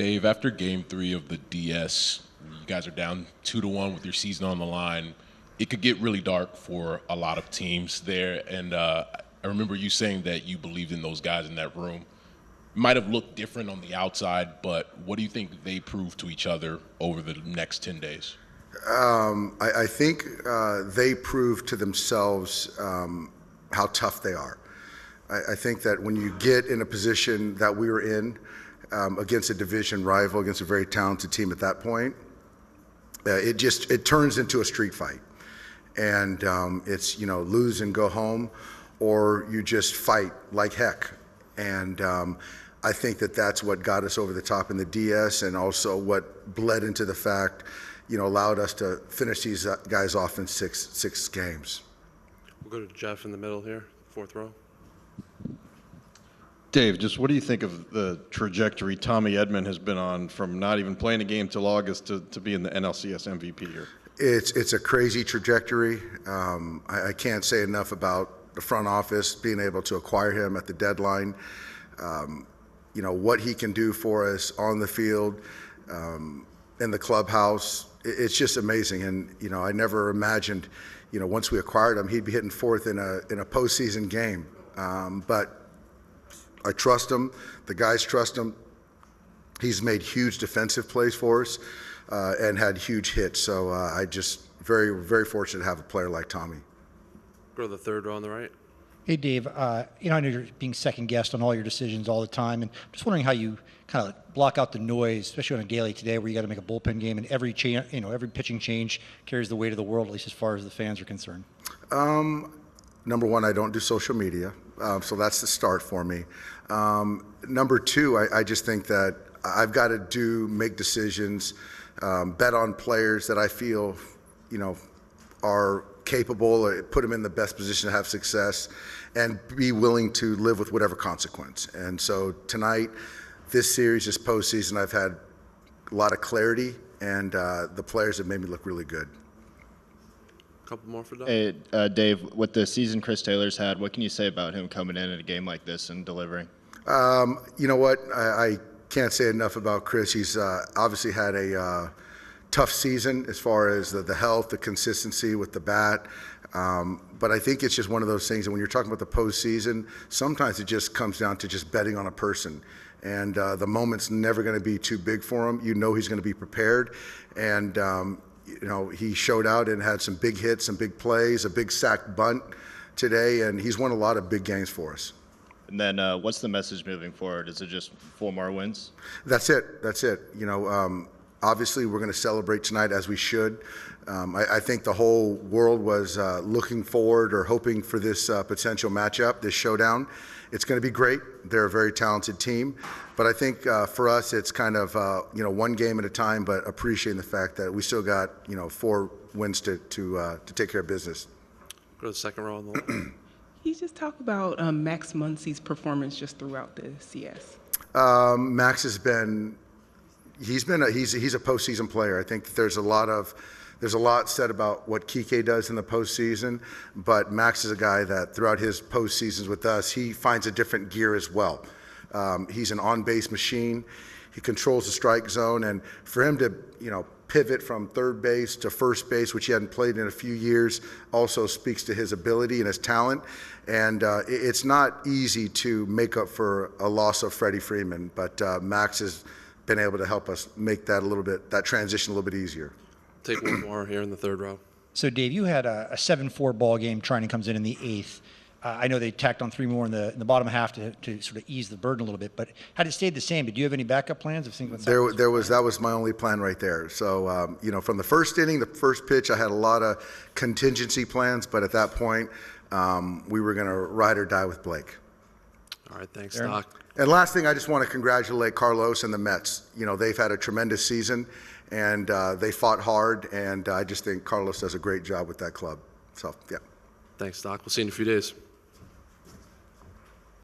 Dave, after Game 3 of the DS, you guys are down 2-1 with your season on the line. It could get really dark for a lot of teams there, and I remember you saying that you believed in those guys in that room. It might have looked different on the outside, but what do you think they proved to each other over the next 10 days? I think they proved to themselves how tough they are. I think that when you get in a position that we were in against a division rival, against a very talented team at that point, it turns into a street fight. And it's, lose and go home, or you just fight like heck. And I think that that's what got us over the top in the DS, and also what bled into the fact, allowed us to finish these guys off in six games. We'll go to Jeff in the middle here, fourth row. Dave, just what do you think of the trajectory Tommy Edman has been on from not even playing a game till August to being the NLCS MVP here? It's a crazy trajectory. I can't say enough about the front office being able to acquire him at the deadline. What he can do for us on the field, in the clubhouse. It's just amazing. And I never imagined, once we acquired him, he'd be hitting fourth in a postseason game. But I trust him. The guys trust him. He's made huge defensive plays for us and had huge hits. So I just very, very fortunate to have a player like Tommy. Go to the third row on the right. Hey, Dave. I know you're being second guessed on all your decisions all the time, and I'm just wondering how you kind of block out the noise, especially on a daily today where you got to make a bullpen game, and every pitching change carries the weight of the world, at least as far as the fans are concerned. Number one, I don't do social media, so that's the start for me. Number two, I just think that I've got to make decisions, bet on players that I feel, are capable, or put them in the best position to have success, and be willing to live with whatever consequence. And so tonight, this series, this postseason, I've had a lot of clarity, and the players have made me look really good. Couple more for Doug. Hey, Dave, with the season Chris Taylor's had, what can you say about him coming in a game like this and delivering? You know what? I can't say enough about Chris. He's obviously had a tough season as far as the health, the consistency with the bat. But I think it's just one of those things that when you're talking about the postseason, sometimes it just comes down to just betting on a person. And the moment's never going to be too big for him. He's going to be prepared. And he showed out and had some big hits, some big plays, a big sack bunt today, and he's won a lot of big games for us. And then what's the message moving forward? Is it just 4 more wins? That's it. Obviously, we're going to celebrate tonight as we should. I think the whole world was looking forward or hoping for this potential matchup, this showdown. It's going to be great. They're a very talented team. But I think for us, it's kind of, one game at a time, but appreciating the fact that we still got, 4 wins to take care of business. Go to the second row on the left. Can you just talk about Max Muncy's performance just throughout the CS? Max has been, he's a postseason player. I think that there's a lot said about what Kike does in the postseason, but Max is a guy that throughout his postseasons with us, he finds a different gear as well. He's an on-base machine. He controls the strike zone, and for him to, pivot from third base to first base, which he hadn't played in a few years, also speaks to his ability and his talent. And it's not easy to make up for a loss of Freddie Freeman, but Max has been able to help us make that transition a little bit easier. Take one more here in the third row. So, Dave, you had a 7-4 ball game. Trinan comes in the 8th. I know they tacked on 3 more in the bottom half to sort of ease the burden a little bit. But had it stayed the same, did you have any backup plans? That was my only plan right there. So, from the first inning, the first pitch, I had a lot of contingency plans. But at that point, we were going to ride or die with Blake. All right, thanks, Doc. And last thing, I just want to congratulate Carlos and the Mets. They've had a tremendous season, and they fought hard. And I just think Carlos does a great job with that club. So, yeah. Thanks, Doc. We'll see you in a few days.